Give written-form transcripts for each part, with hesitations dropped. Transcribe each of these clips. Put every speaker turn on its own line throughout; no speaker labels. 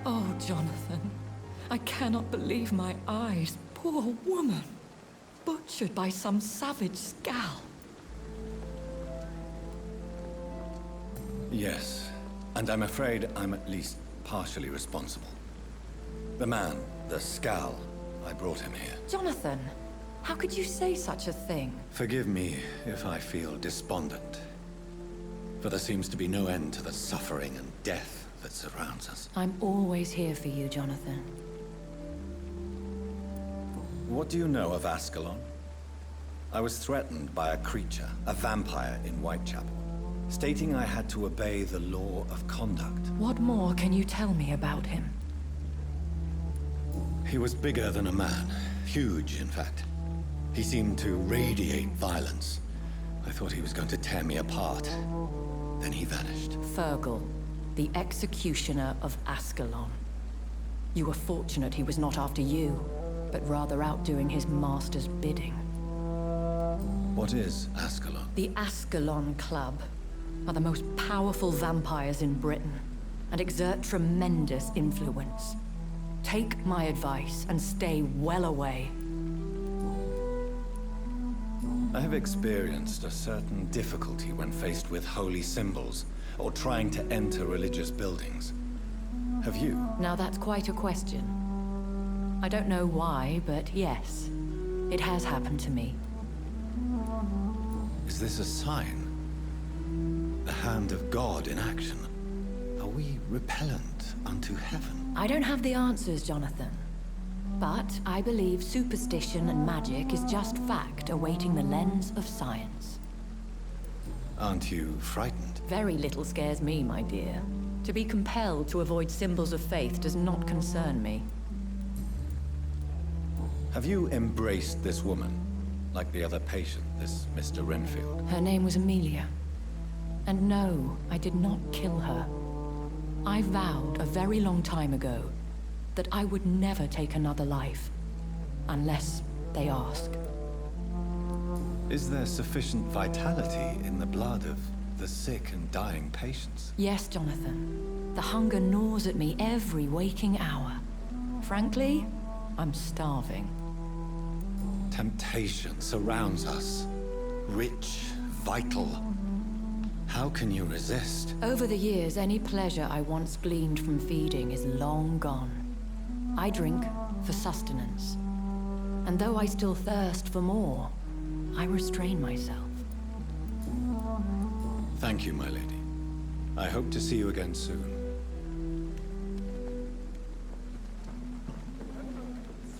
Oh, Jonathan, I cannot believe my eyes. Poor woman, butchered by some savage scowl.
Yes, and I'm afraid I'm at least partially responsible. The man, the scowl, I brought him here.
Jonathan, how could you say such a thing?
Forgive me if I feel despondent, for there seems to be no end to the suffering and death that surrounds us.
I'm always here for you, Jonathan.
What do you know of Ascalon? I was threatened by a creature, a vampire in Whitechapel, stating I had to obey the law of conduct.
What more can you tell me about him?
He was bigger than a man. Huge, in fact. He seemed to radiate violence. I thought he was going to tear me apart. Then he vanished.
Fergal, the executioner of Ascalon. You were fortunate he was not after you, but rather out doing his master's bidding.
What is Ascalon?
The Ascalon Club are the most powerful vampires in Britain and exert tremendous influence. Take my advice and stay well away.
I have experienced a certain difficulty when faced with holy symbols or trying to enter religious buildings. Have you?
Now that's quite a question. I don't know why, but yes, it has happened to me.
Is this a sign? The hand of God in action? Are we repellent unto heaven?
I don't have the answers, Jonathan. But I believe superstition and magic is just fact awaiting the lens of science.
Aren't you frightened?
Very little scares me, my dear. To be compelled to avoid symbols of faith does not concern me.
Have you embraced this woman, like the other patient, this Mr. Renfield?
Her name was Amelia. And no, I did not kill her. I vowed a very long time ago that I would never take another life, unless they ask.
Is there sufficient vitality in the blood of the sick and dying patients?
Yes, Jonathan. The hunger gnaws at me every waking hour. Frankly, I'm starving.
Temptation surrounds us. Rich, vital. How can you resist?
Over the years, any pleasure I once gleaned from feeding is long gone. I drink for sustenance. And though I still thirst for more, I restrain myself.
Thank you, my lady. I hope to see you again soon.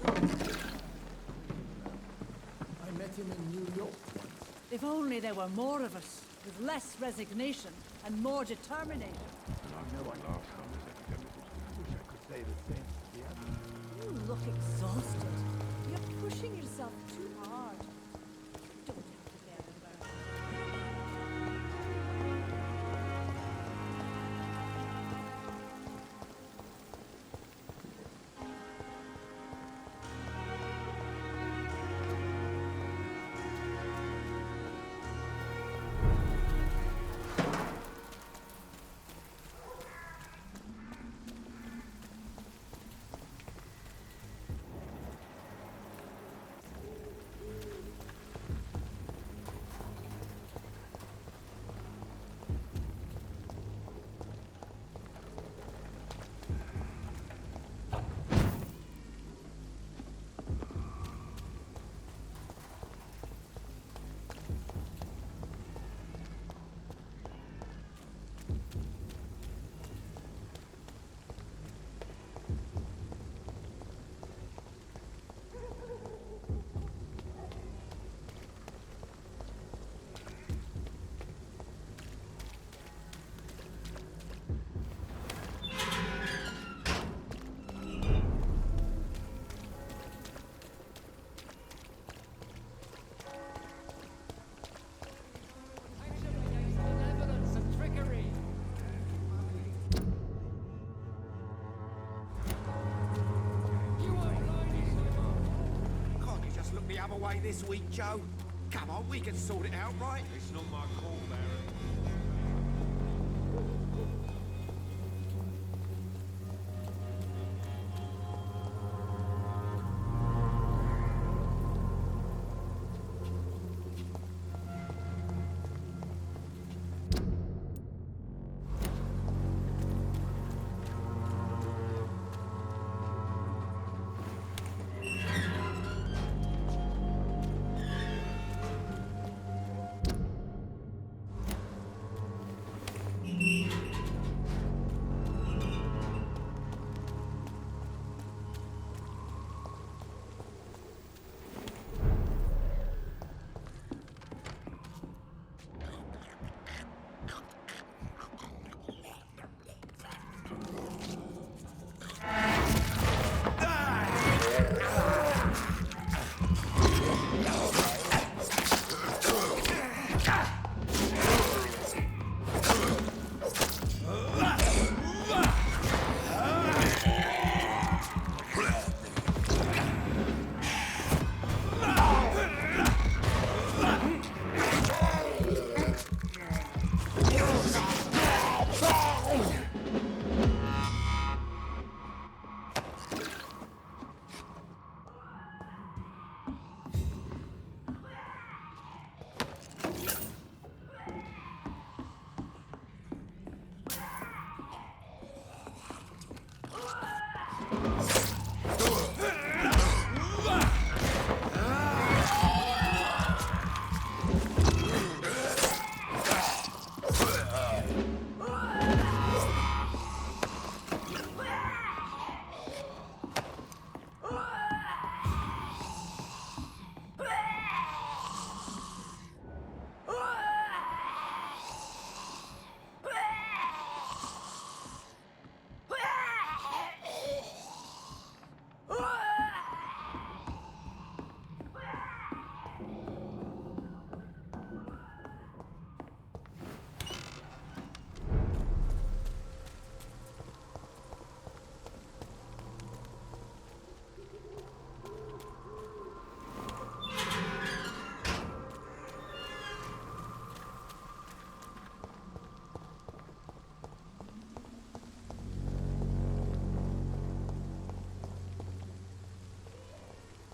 I met him in New York once.
If only there were more of us, with less resignation and more determination. You look exhausted. You're pushing yourself too hard. You don't have to bear embarrassment.
Away this week, Joe. Come on, we can sort it out, right?
It's not my call, Baron.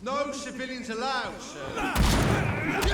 No civilians allowed, sir.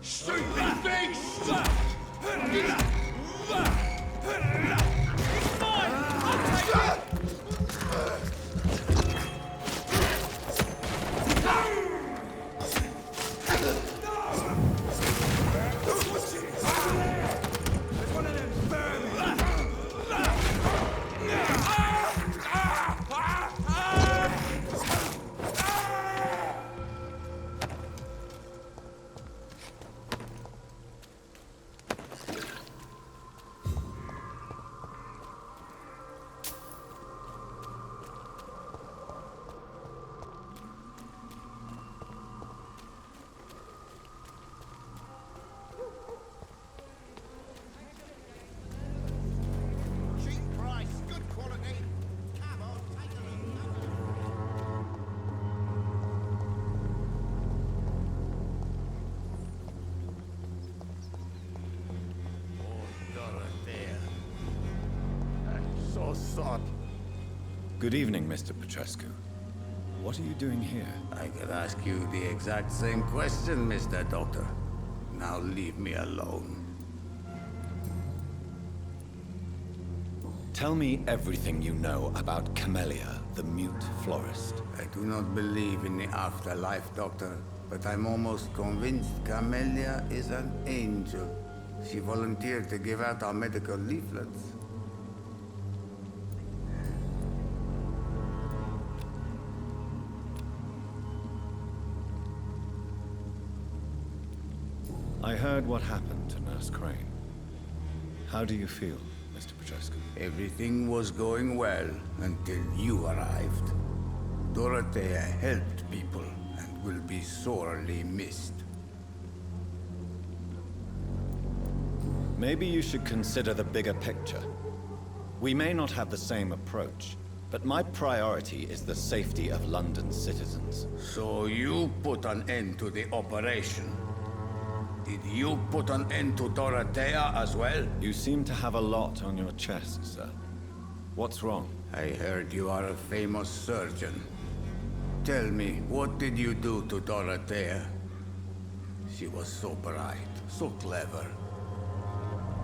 Stupid beast!
Good evening, Mr. Petrescu. What are you doing here?
I could ask you the exact same question, Mr. Doctor. Now leave me alone.
Tell me everything you know about Camellia, the mute florist.
I do not believe in the afterlife, Doctor, but I'm almost convinced Camellia is an angel. She volunteered to give out our medical leaflets.
I heard what happened to Nurse Crane. How do you feel, Mr. Petrescu?
Everything was going well until you arrived. Dorothea helped people and will be sorely missed.
Maybe you should consider the bigger picture. We may not have the same approach, but my priority is the safety of London's citizens.
So you put an end to the operation. Did you put an end to Dorothea as well?
You seem to have a lot on your chest, sir. What's wrong?
I heard you are a famous surgeon. Tell me, what did you do to Dorothea? She was so bright, so clever.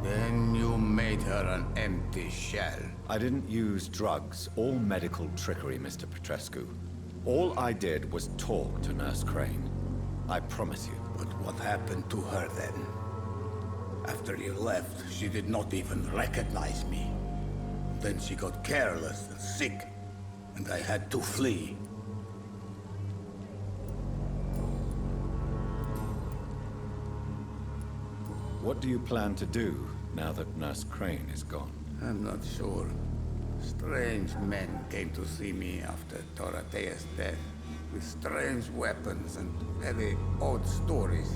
Then you made her an empty shell.
I didn't use drugs or medical trickery, Mr. Petrescu. All I did was talk to Nurse Crane. I promise you.
But what happened to her then? After you left, she did not even recognize me. Then she got careless and sick, and I had to flee.
What do you plan to do now that Nurse Crane is gone?
I'm not sure. Strange men came to see me after Dorothea's death, with strange weapons and very odd stories.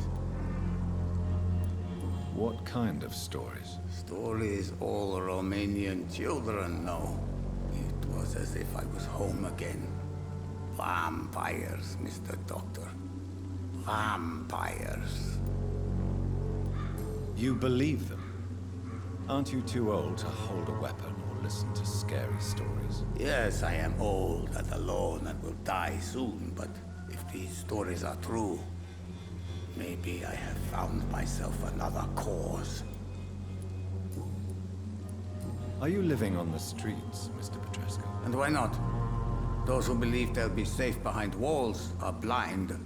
What kind of stories?
Stories all Romanian children know. It was as if I was home again. Vampires, Mr. Doctor. Vampires.
You believe them? Aren't you too old to hold a weapon or listen to scary stories?
Yes, I am old and alone and will die soon, but if these stories are true, maybe I have found myself another cause.
Are you living on the streets, Mr. Petrescu?
And why not? Those who believe they'll be safe behind walls are blind.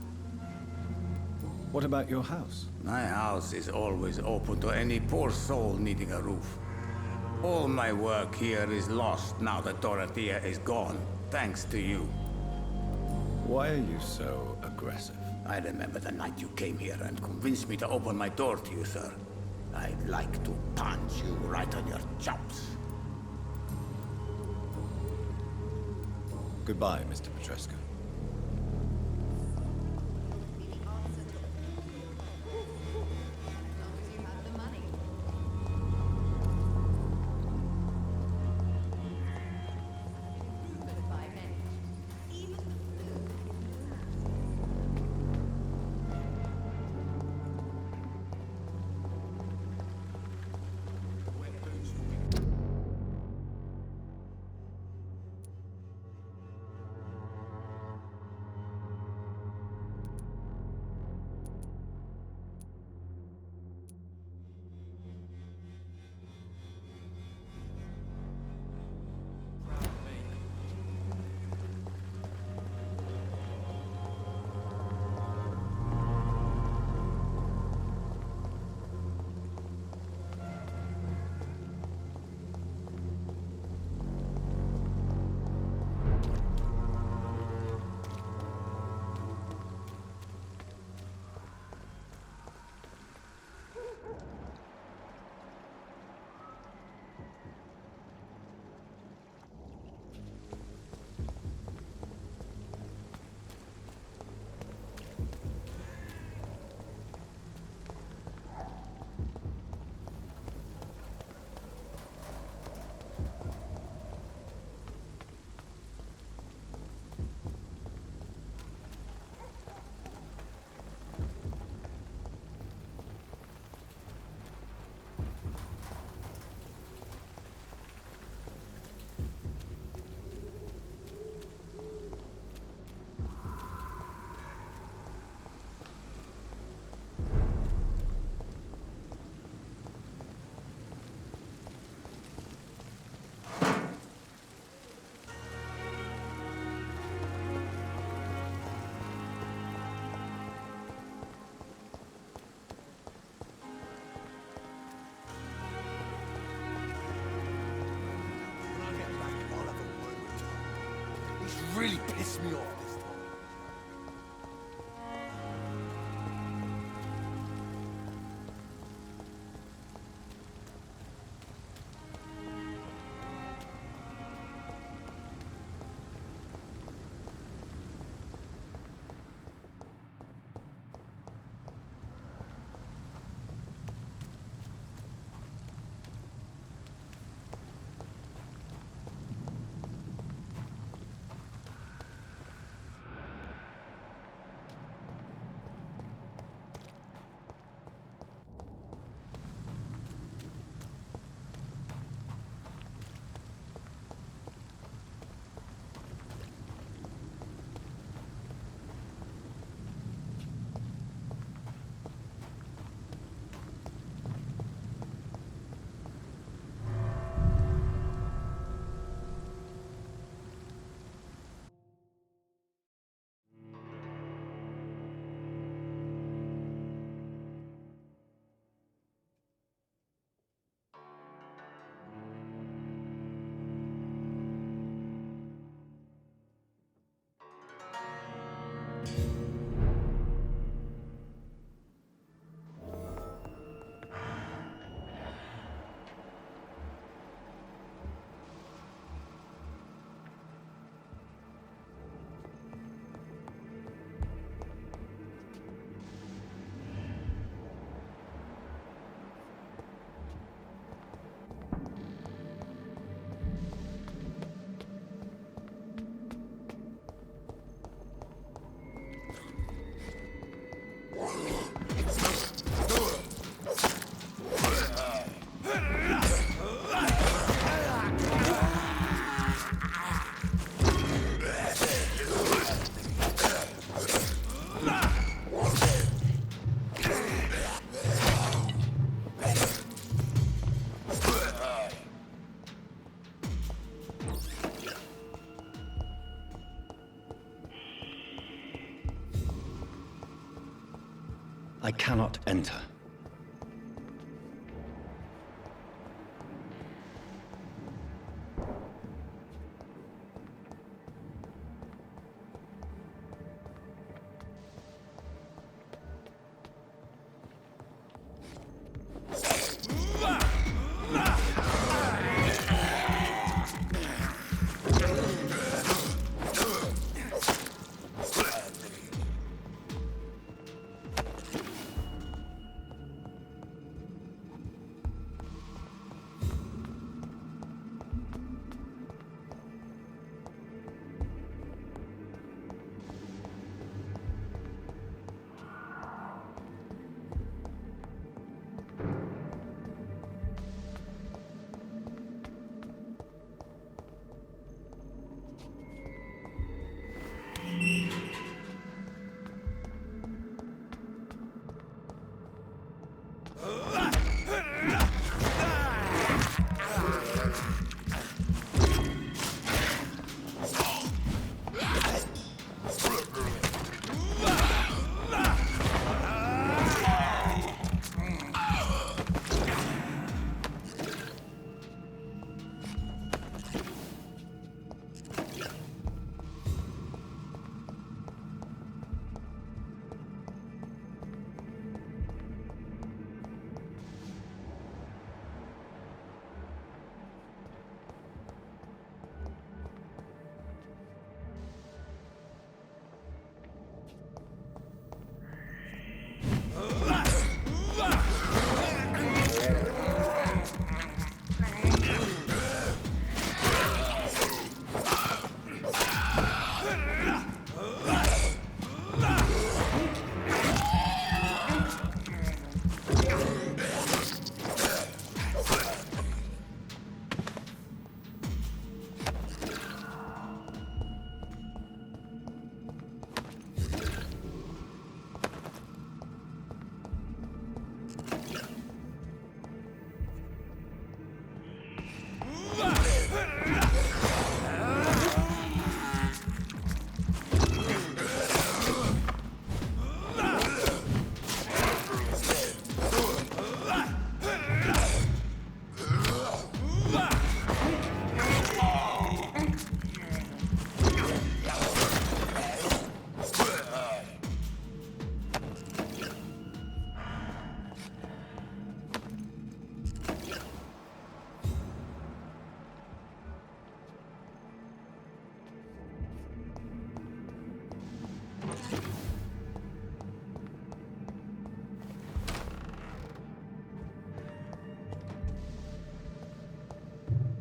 What about your house?
My house is always open to any poor soul needing a roof. All my work here is lost now that Dorothea is gone, thanks to you.
Why are you so aggressive?
I remember the night you came here and convinced me to open my door to you, sir. I'd like to punch you right on your chops.
Goodbye, Mr. Petrescu. I cannot enter.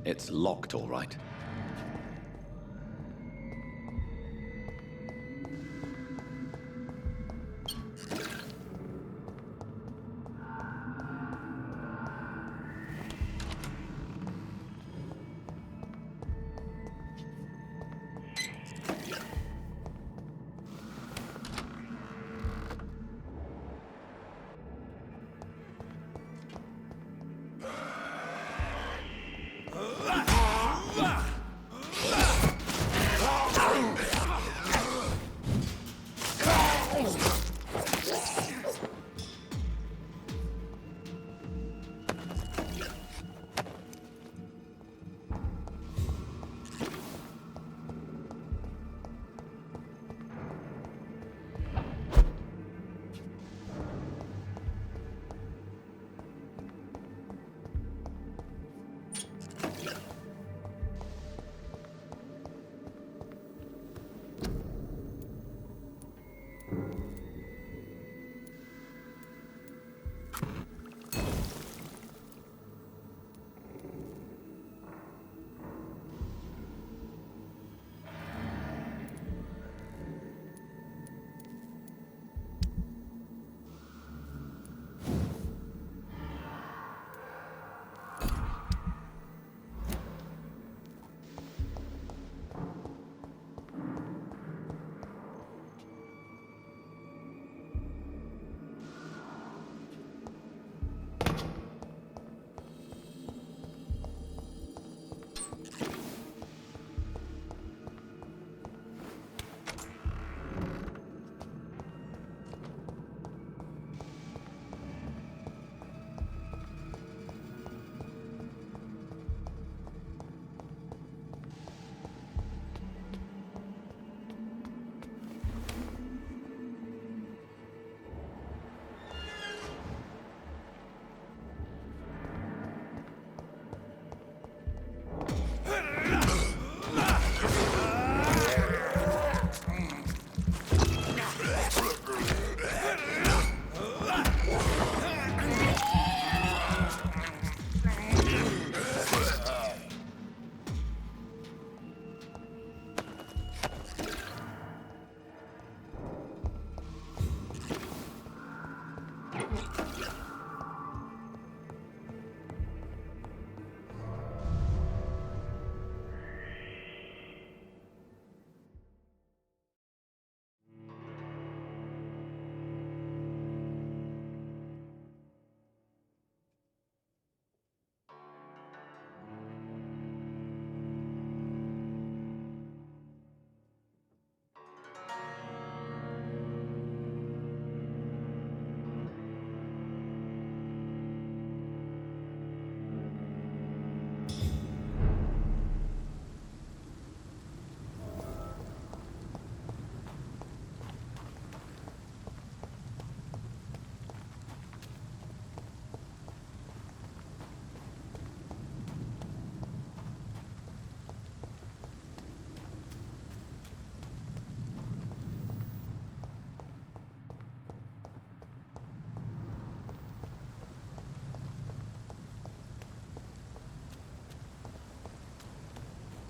It's locked, all right.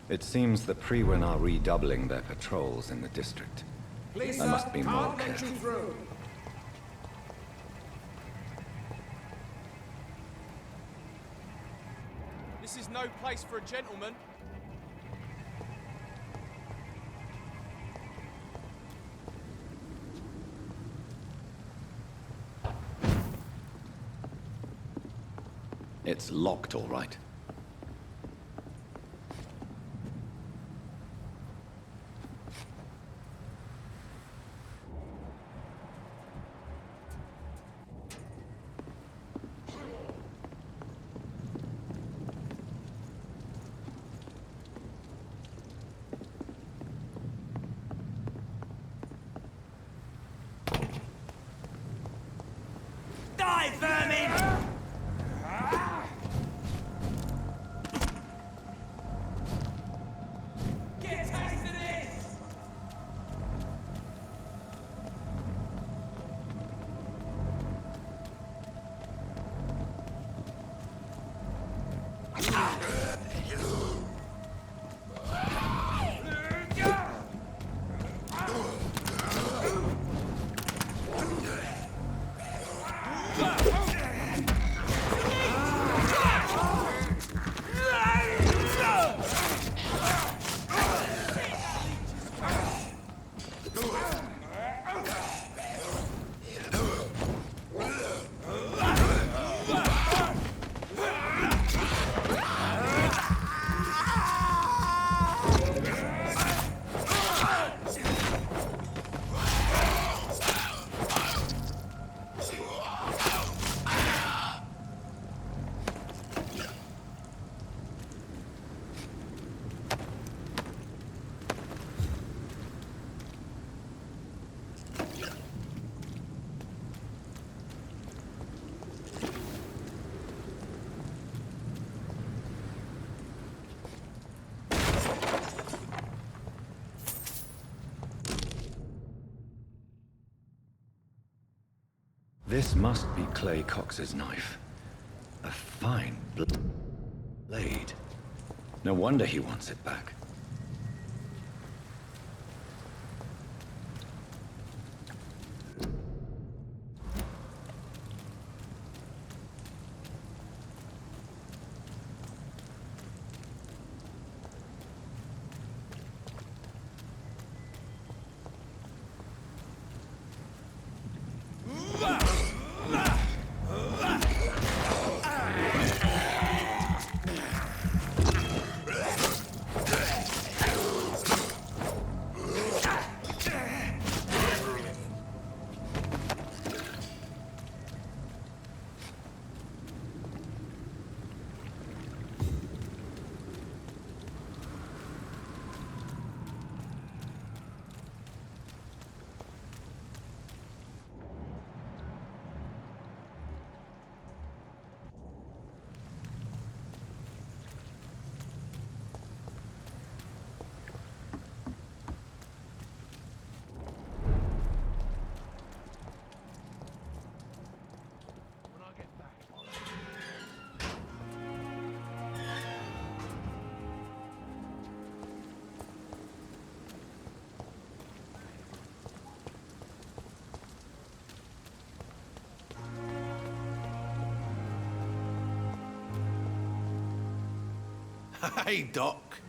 It seems the Priwen are redoubling their patrols in the district.
Please,
I must be more
can't let
careful.
you through.
This is no place for a gentleman.
It's locked, all right.
Die, vermin! Get a taste of this!
This must be Clay Cox's knife. A fine blade. No wonder he wants it back.
Hey, Doc.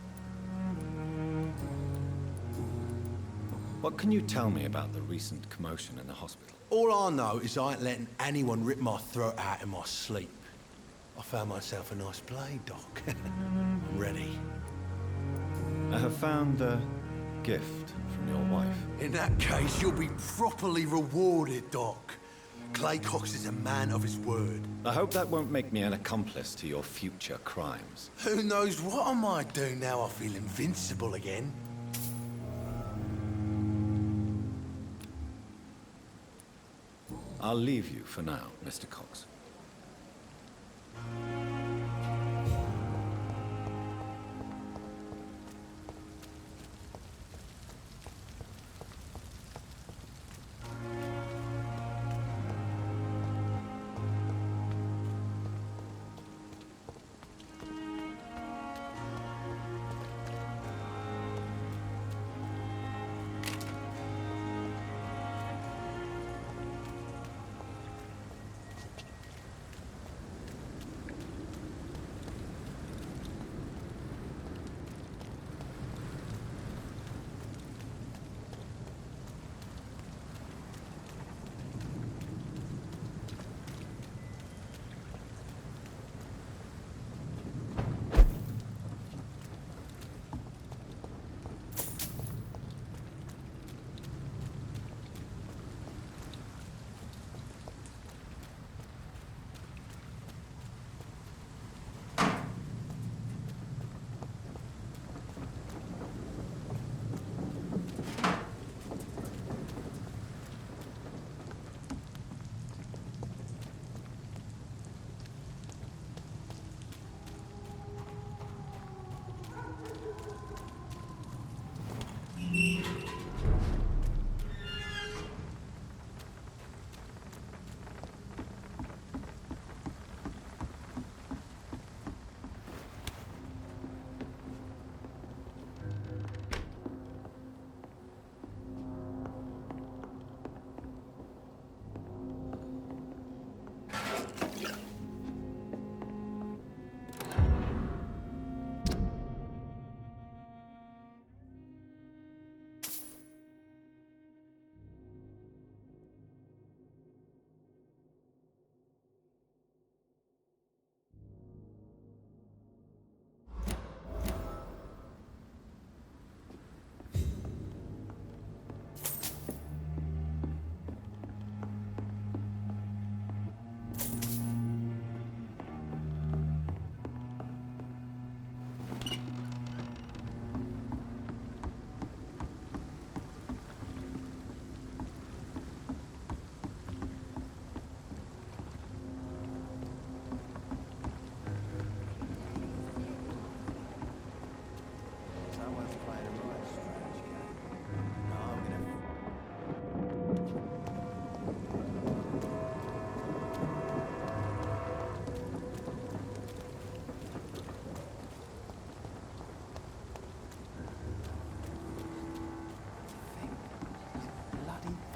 What can you tell me about the recent commotion in the hospital?
All I know is I ain't letting anyone rip my throat out in my sleep. I found myself a nice blade, Doc. I'm ready.
I have found the gift from your wife.
In that case, you'll be properly rewarded, Doc. Clay Cox is a man of his word.
I hope that won't make me an accomplice to your future crimes.
Who knows what I might do now I feel invincible again?
I'll leave you for now, Mr. Cox.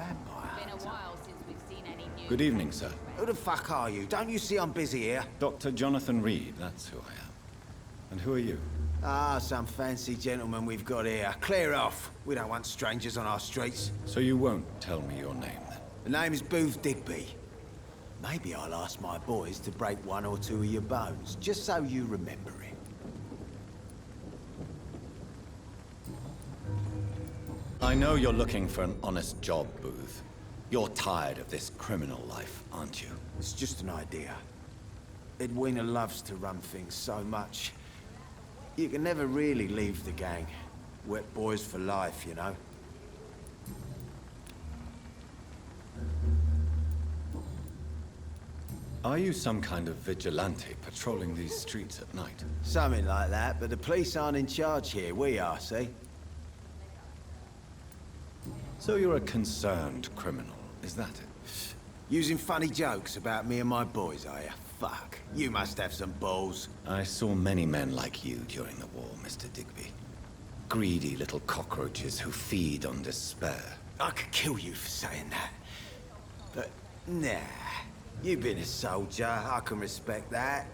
vampire.
Been a while since we've seen any news.
Good evening, sir.
Who the fuck are you? Don't you see I'm busy here?
Dr. Jonathan Reed, that's who I am. And who are you?
Ah, some fancy gentleman we've got here. Clear off. We don't want strangers on our streets.
So you won't tell me your name, then?
The name is Booth Digby. Maybe I'll ask my boys to break one or two of your bones, just so you remember it.
I know you're looking for an honest job, Booth. You're tired of this criminal life, aren't you?
It's just an idea. Edwina loves to run things so much. You can never really leave the gang. Wet boys for life, you know?
Are you some kind of vigilante patrolling these streets at night?
Something like that, but the police aren't in charge here. We are, see?
So you're a concerned criminal, is that it?
Using funny jokes about me and my boys, are you? Fuck. You must have some balls.
I saw many men like you during the war, Mr. Digby. Greedy little cockroaches who feed on despair.
I could kill you for saying that. But, nah. You've been a soldier. I can respect that.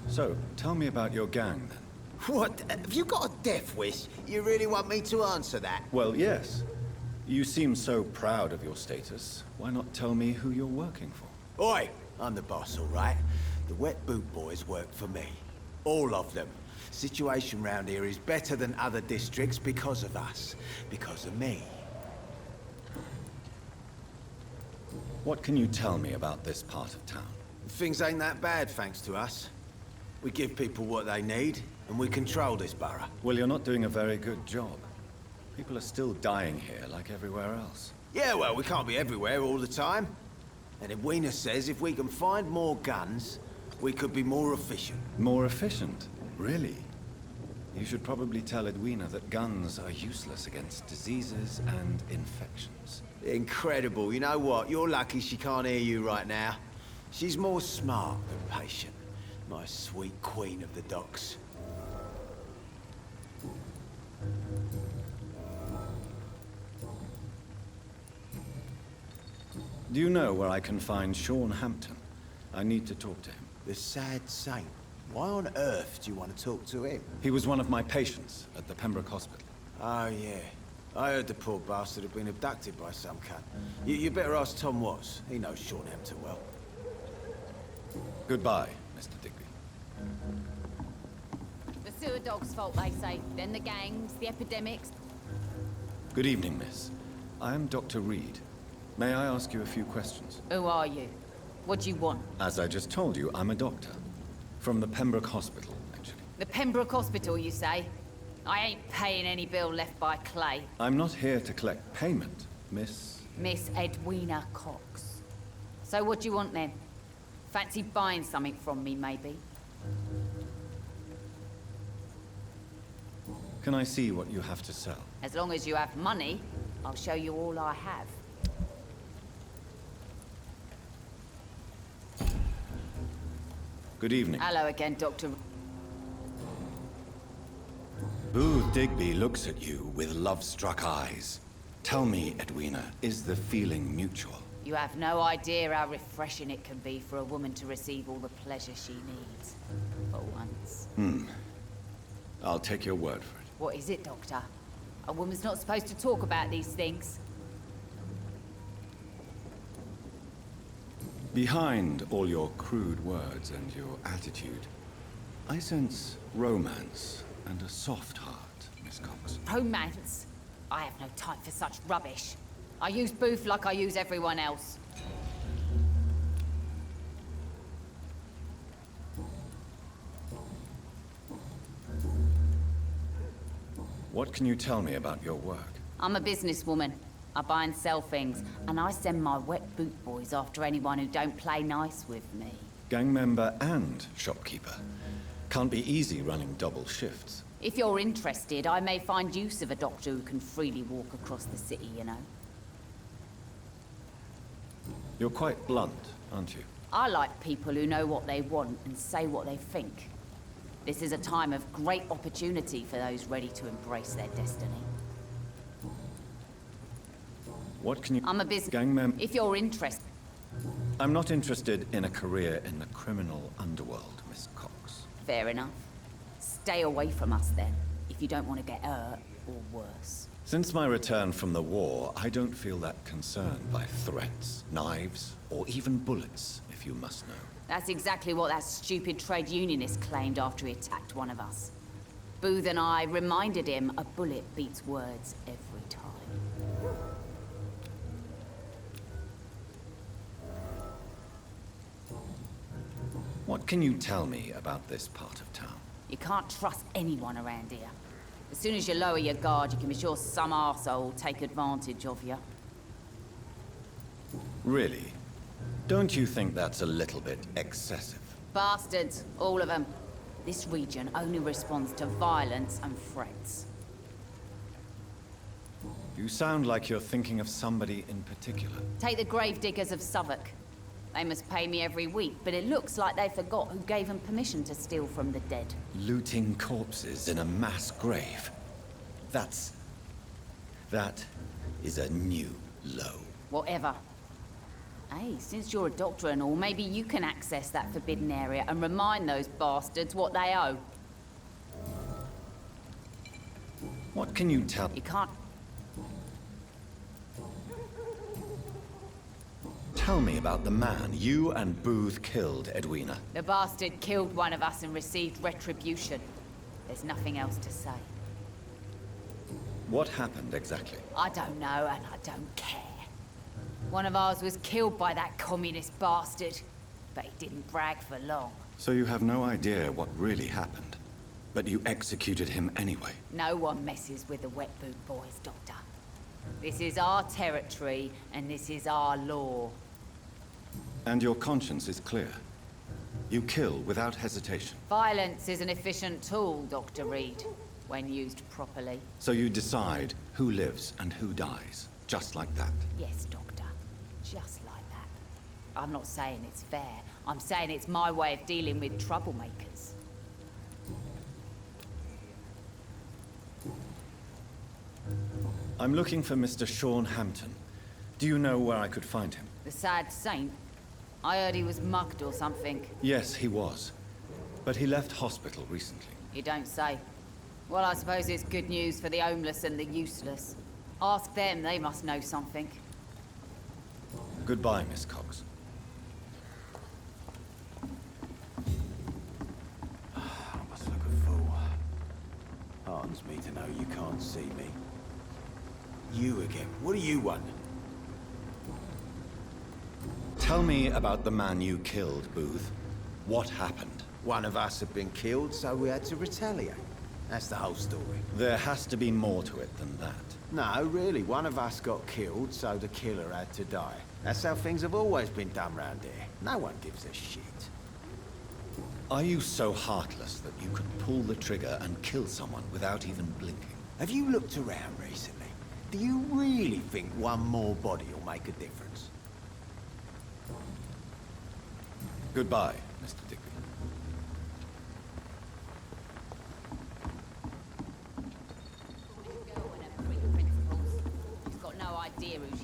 So, tell me about your gang, then.
What? Have you got a death wish? You really want me to answer that?
Well, yes. You seem so proud of your status. Why not tell me who you're working for?
Oi! I'm the boss, all right? The Wet Boot Boys work for me. All of them. Situation round here is better than other districts because of us. Because of me.
What can you tell me about this part of town?
Things ain't that bad, thanks to us. We give people what they need, and we control this borough.
Well, you're not doing a very good job. People are still dying here like everywhere else.
Yeah, well, we can't be everywhere all the time. And Edwina says if we can find more guns, we could be more efficient.
More efficient? Really? You should probably tell Edwina that guns are useless against diseases and infections.
Incredible. You know what? You're lucky she can't hear you right now. She's more smart than patient. My sweet queen of the docks.
Do you know where I can find Sean Hampton? I need to talk to him.
The sad saint. Why on earth do you want to talk to him?
He was one of my patients at the Pembroke Hospital.
Oh, yeah. I heard the poor bastard had been abducted by some cunt. You better ask Tom Watts. He knows Sean Hampton well.
Goodbye, Mr. Digby.
The sewer dog's fault, they say. Then the gangs, the epidemics.
Good evening, miss. I am Dr. Reed. May I ask you a few questions?
Who are you? What do you want?
As I just told you, I'm a doctor. From the Pembroke Hospital, actually.
The Pembroke Hospital, you say? I ain't paying any bill left by Clay.
I'm not here to collect payment, Miss...
Miss Edwina Cox. So what do you want then? Fancy buying something from me, maybe?
Can I see what you have to sell?
As long as you have money, I'll show you all I have.
Good evening.
Hello again, Dr.
Booth Digby looks at you with love-struck eyes. Tell me, Edwina, is the feeling mutual?
You have no idea how refreshing it can be for a woman to receive all the pleasure she needs. For once.
I'll take your word for it.
What is it, Doctor? A woman's not supposed to talk about these things.
Behind all your crude words and your attitude, I sense romance and a soft heart, Miss Cox.
Romance? I have no time for such rubbish. I use Booth like I use everyone else.
What can you tell me about your work?
I'm a businesswoman. I buy and sell things, and I send my wet boot boys after anyone who don't play nice with me.
Gang member and shopkeeper. Can't be easy running double shifts.
If you're interested, I may find use of a doctor who can freely walk across the city, you know.
You're quite blunt, aren't you?
I like people who know what they want and say what they think. This is a time of great opportunity for those ready to embrace their destiny.
What can you...
I'm a business...
Gang member...
If you're interested...
I'm not interested in a career in the criminal underworld, Miss Cox.
Fair enough. Stay away from us then, if you don't want to get hurt, or worse.
Since my return from the war, I don't feel that concerned by threats, knives, or even bullets, if you must know.
That's exactly what that stupid trade unionist claimed after he attacked one of us. Booth and I reminded him a bullet beats words every time.
What can you tell me about this part of town?
You can't trust anyone around here. As soon as you lower your guard, you can be sure some arsehole will take advantage of you.
Really? Don't you think that's a little bit excessive?
Bastards, all of them. This region only responds to violence and threats.
You sound like you're thinking of somebody in particular.
Take the gravediggers of Southwark. They must pay me every week, but it looks like they forgot who gave them permission to steal from the dead.
Looting corpses in a mass grave. That is a new low.
Whatever. Hey, since you're a doctor and all, maybe you can access that forbidden area and remind those bastards what they owe.
What can you tell?
You can't...
Tell me about the man you and Booth killed, Edwina.
The bastard killed one of us and received retribution. There's nothing else to say.
What happened exactly?
I don't know, and I don't care. One of ours was killed by that communist bastard, but he didn't brag for long.
So you have no idea what really happened, but you executed him anyway.
No one messes with the Wet Boot Boys, Doctor. This is our territory, and this is our law.
And your conscience is clear. You kill without hesitation.
Violence is an efficient tool, Dr. Reed, when used properly.
So you decide who lives and who dies, just like that.
Yes, Doctor. Just like that. I'm not saying it's fair. I'm saying it's my way of dealing with troublemakers.
I'm looking for Mr. Sean Hampton. Do you know where I could find him?
The sad saint? I heard he was mugged or something.
Yes, he was. But he left hospital recently.
You don't say. Well, I suppose it's good news for the homeless and the useless. Ask them, they must know something.
Goodbye, Miss Cox.
I must look a fool. Heartens me to know you can't see me. You again. What do you want?
Tell me about the man you killed, Booth. What happened?
One of us had been killed, so we had to retaliate. That's the whole story.
There has to be more to it than that.
No, really. One of us got killed, so the killer had to die. That's how things have always been done round here. No one gives a shit.
Are you so heartless that you could pull the trigger and kill someone without even blinking?
Have you looked around recently? Do you really think one more body will make a difference?
Goodbye, Mr. Digby.
This girl and her freak principles. She's got no idea who